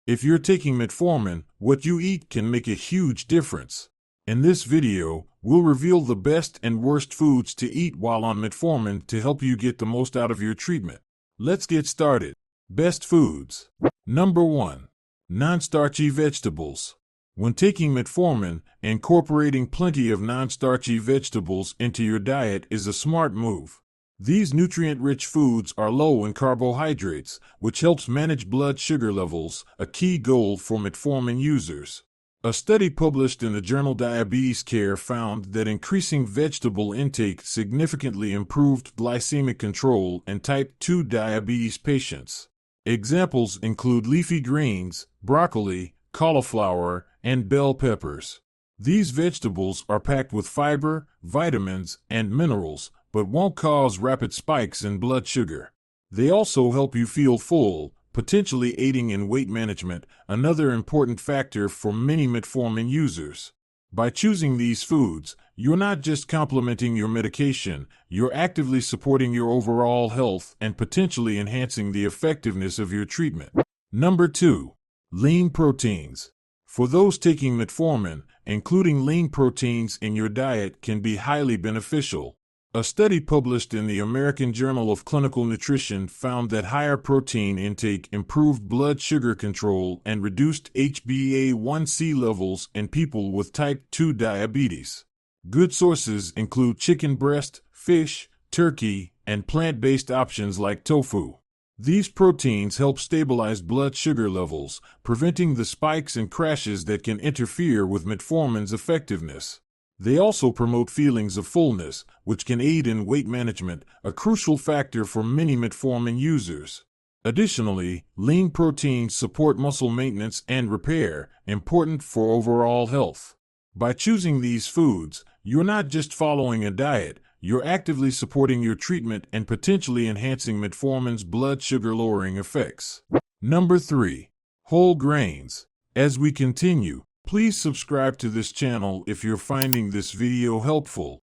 If you're taking metformin, what you eat can make a huge difference. In this video, we'll reveal the best and worst foods to eat while on metformin to help you get the most out of your treatment. Let's get started. Best foods. Number 1. Non-starchy vegetables. When taking metformin, incorporating plenty of non-starchy vegetables into your diet is a smart move. These nutrient-rich foods are low in carbohydrates, which helps manage blood sugar levels, a key goal for metformin users. A study published in the journal Diabetes Care found that increasing vegetable intake significantly improved glycemic control in type 2 diabetes patients. Examples include leafy greens, broccoli, cauliflower, and bell peppers. These vegetables are packed with fiber, vitamins, and minerals, but won't cause rapid spikes in blood sugar. They also help you feel full, potentially aiding in weight management, another important factor for many metformin users. By choosing these foods, you're not just complementing your medication, you're actively supporting your overall health and potentially enhancing the effectiveness of your treatment. Number 2. Lean proteins. For those taking metformin, including lean proteins in your diet can be highly beneficial. A study published in the American Journal of Clinical Nutrition found that higher protein intake improved blood sugar control and reduced HbA1c levels in people with type 2 diabetes. Good sources include chicken breast, fish, turkey, and plant-based options like tofu. These proteins help stabilize blood sugar levels, preventing the spikes and crashes that can interfere with metformin's effectiveness. They also promote feelings of fullness, which can aid in weight management, a crucial factor for many metformin users. Additionally, lean proteins support muscle maintenance and repair, important for overall health. By choosing these foods, you're not just following a diet, you're actively supporting your treatment and potentially enhancing metformin's blood sugar lowering effects. Number 3. Whole grains. As we continue, please subscribe to this channel if you're finding this video helpful.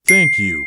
Thank you.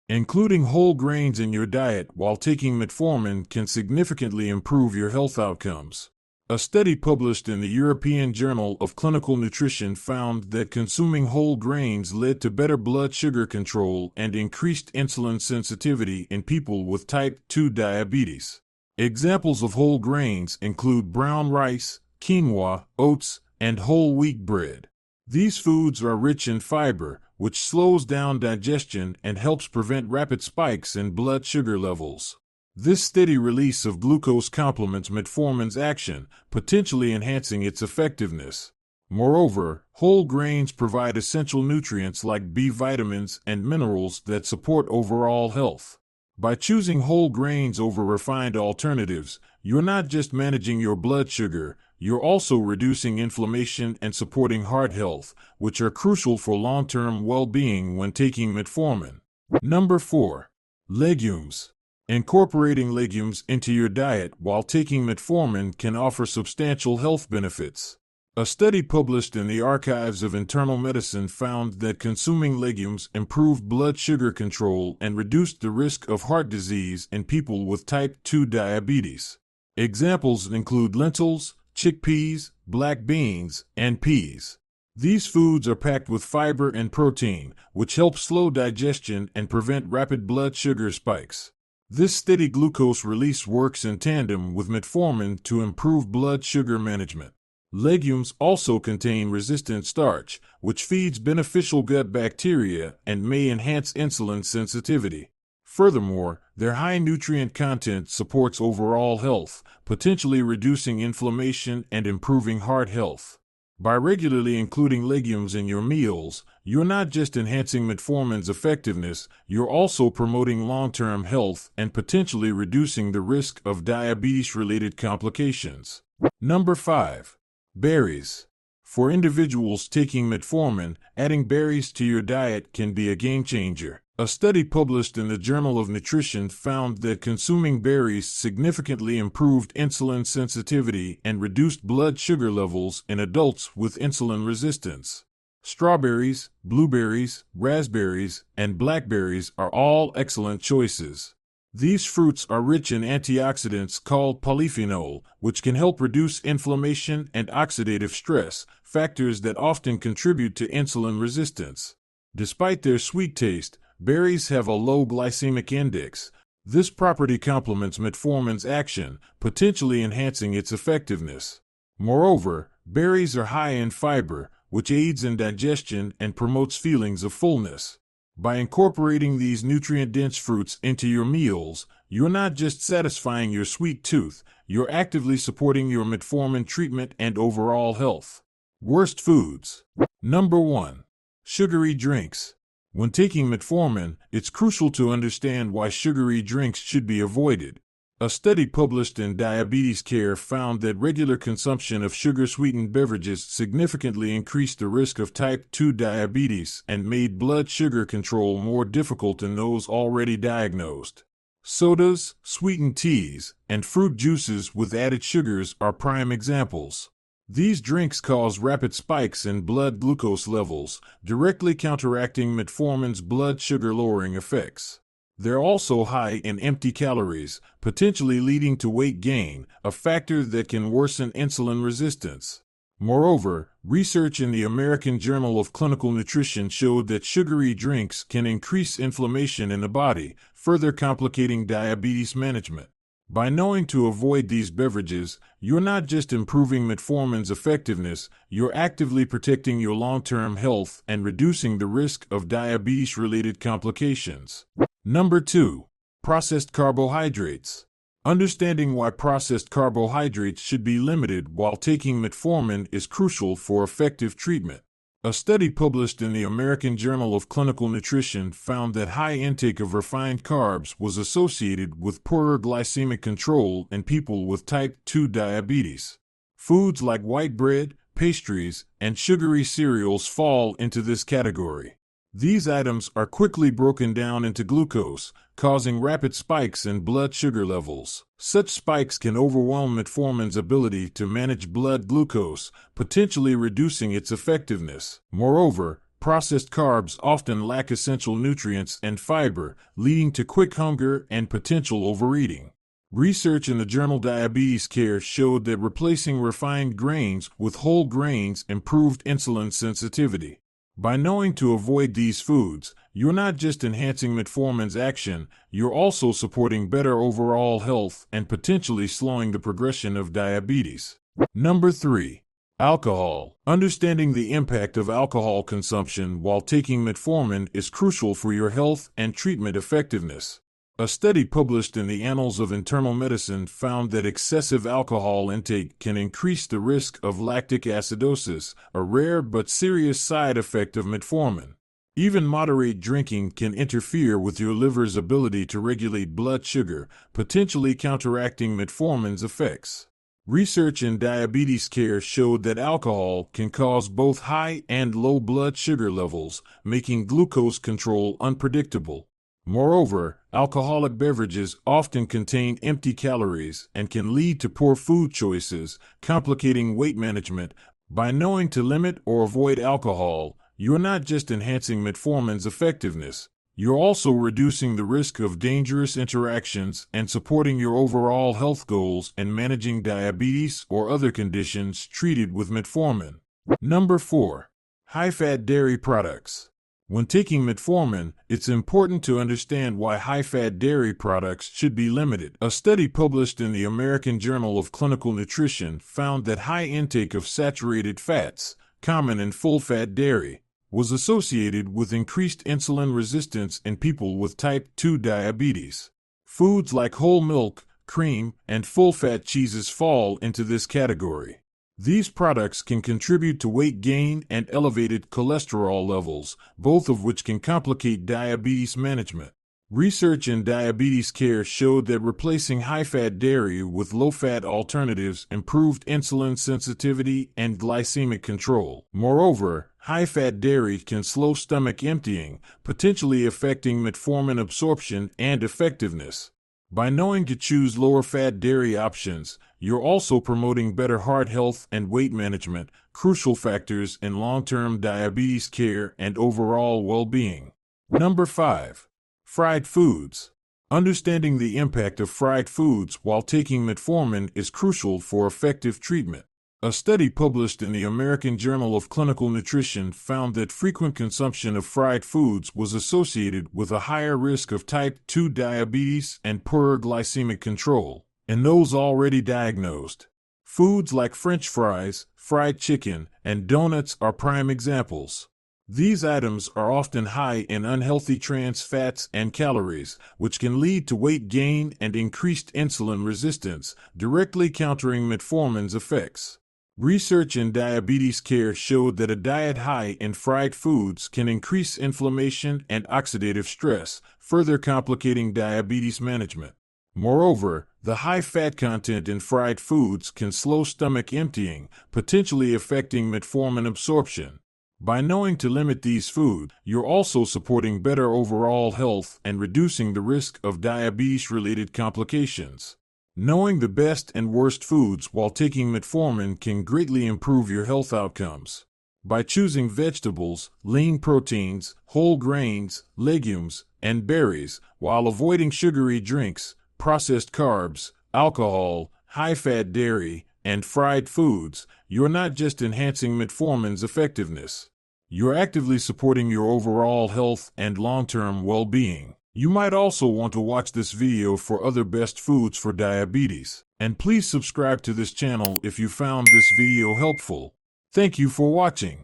Including whole grains in your diet while taking metformin can significantly improve your health outcomes. A study published in the European Journal of Clinical Nutrition found that consuming whole grains led to better blood sugar control and increased insulin sensitivity in people with type 2 diabetes. Examples of whole grains include brown rice, quinoa, oats, and whole wheat bread. These foods are rich in fiber, which slows down digestion and helps prevent rapid spikes in blood sugar levels. This steady release of glucose complements metformin's action, potentially enhancing its effectiveness. Moreover, whole grains provide essential nutrients like B vitamins and minerals that support overall health. By choosing whole grains over refined alternatives, you're not just managing your blood sugar, you're also reducing inflammation and supporting heart health, which are crucial for long-term well-being when taking metformin. Number 4. Legumes. Incorporating legumes into your diet while taking metformin can offer substantial health benefits. A study published in the Archives of Internal Medicine found that consuming legumes improved blood sugar control and reduced the risk of heart disease in people with type 2 diabetes. Examples include lentils, chickpeas, black beans, and peas. These foods are packed with fiber and protein, which help slow digestion and prevent rapid blood sugar spikes. This steady glucose release works in tandem with metformin to improve blood sugar management. Legumes also contain resistant starch, which feeds beneficial gut bacteria and may enhance insulin sensitivity. Furthermore, their high nutrient content supports overall health, potentially reducing inflammation and improving heart health. By regularly including legumes in your meals, you're not just enhancing metformin's effectiveness, you're also promoting long-term health and potentially reducing the risk of diabetes-related complications. Number 5. Berries. For individuals taking metformin, adding berries to your diet can be a game-changer. A study published in the Journal of Nutrition found that consuming berries significantly improved insulin sensitivity and reduced blood sugar levels in adults with insulin resistance. Strawberries, blueberries, raspberries, and blackberries are all excellent choices. These fruits are rich in antioxidants called polyphenol, which can help reduce inflammation and oxidative stress, factors that often contribute to insulin resistance. Despite their sweet taste, berries have a low glycemic index. This property complements metformin's action, potentially enhancing its effectiveness. Moreover, berries are high in fiber, which aids in digestion and promotes feelings of fullness. By incorporating these nutrient-dense fruits into your meals, you're not just satisfying your sweet tooth, you're actively supporting your metformin treatment and overall health. Worst foods. Number 1. Sugary drinks. When taking metformin, it's crucial to understand why sugary drinks should be avoided. A study published in Diabetes Care found that regular consumption of sugar-sweetened beverages significantly increased the risk of type 2 diabetes and made blood sugar control more difficult in those already diagnosed. Sodas, sweetened teas, and fruit juices with added sugars are prime examples. These drinks cause rapid spikes in blood glucose levels, directly counteracting metformin's blood sugar-lowering effects. They're also high in empty calories, potentially leading to weight gain, a factor that can worsen insulin resistance. Moreover, research in the American Journal of Clinical Nutrition showed that sugary drinks can increase inflammation in the body, further complicating diabetes management. By knowing to avoid these beverages, you're not just improving metformin's effectiveness, you're actively protecting your long-term health and reducing the risk of diabetes-related complications. Number 2. Processed carbohydrates. Understanding why processed carbohydrates should be limited while taking metformin is crucial for effective treatment. A study published in the American Journal of Clinical Nutrition found that high intake of refined carbs was associated with poorer glycemic control in people with type 2 diabetes. Foods like white bread, pastries, and sugary cereals fall into this category. These items are quickly broken down into glucose, causing rapid spikes in blood sugar levels. Such spikes can overwhelm metformin's ability to manage blood glucose, potentially reducing its effectiveness. Moreover, processed carbs often lack essential nutrients and fiber, leading to quick hunger and potential overeating. Research in the journal Diabetes Care showed that replacing refined grains with whole grains improved insulin sensitivity. By knowing to avoid these foods, you're not just enhancing metformin's action, you're also supporting better overall health and potentially slowing the progression of diabetes. Number 3. Alcohol. Understanding the impact of alcohol consumption while taking metformin is crucial for your health and treatment effectiveness. A study published in the Annals of Internal Medicine found that excessive alcohol intake can increase the risk of lactic acidosis, a rare but serious side effect of metformin. Even moderate drinking can interfere with your liver's ability to regulate blood sugar, potentially counteracting metformin's effects. Research in Diabetes Care showed that alcohol can cause both high and low blood sugar levels, making glucose control unpredictable. Moreover, alcoholic beverages often contain empty calories and can lead to poor food choices, complicating weight management. By knowing to limit or avoid alcohol, you're not just enhancing metformin's effectiveness, you're also reducing the risk of dangerous interactions and supporting your overall health goals and managing diabetes or other conditions treated with metformin. Number 4. High-fat dairy products. When taking metformin, it's important to understand why high-fat dairy products should be limited. A study published in the American Journal of Clinical Nutrition found that high intake of saturated fats, common in full-fat dairy, was associated with increased insulin resistance in people with type 2 diabetes. Foods like whole milk, cream, and full-fat cheeses fall into this category. These products can contribute to weight gain and elevated cholesterol levels, both of which can complicate diabetes management. Research in Diabetes Care showed that replacing high-fat dairy with low-fat alternatives improved insulin sensitivity and glycemic control. Moreover, high-fat dairy can slow stomach emptying, potentially affecting metformin absorption and effectiveness. By knowing to choose lower-fat dairy options, you're also promoting better heart health and weight management, crucial factors in long-term diabetes care and overall well-being. Number 5. Fried foods. Understanding the impact of fried foods while taking metformin is crucial for effective treatment. A study published in the American Journal of Clinical Nutrition found that frequent consumption of fried foods was associated with a higher risk of type 2 diabetes and poorer glycemic control in those already diagnosed. Foods like French fries, fried chicken, and donuts are prime examples. These items are often high in unhealthy trans fats and calories, which can lead to weight gain and increased insulin resistance, directly countering metformin's effects. Research in diabetes care showed that a diet high in fried foods can increase inflammation and oxidative stress, further complicating diabetes management. Moreover, the high fat content in fried foods can slow stomach emptying, potentially affecting metformin absorption. By knowing to limit these foods, you're also supporting better overall health and reducing the risk of diabetes-related complications. Knowing the best and worst foods while taking metformin can greatly improve your health outcomes. By choosing vegetables, lean proteins, whole grains, legumes, and berries, while avoiding sugary drinks, processed carbs, alcohol, high-fat dairy, and fried foods, you're not just enhancing metformin's effectiveness. You're actively supporting your overall health and long-term well-being. You might also want to watch this video for other best foods for diabetes. And please subscribe to this channel if you found this video helpful. Thank you for watching.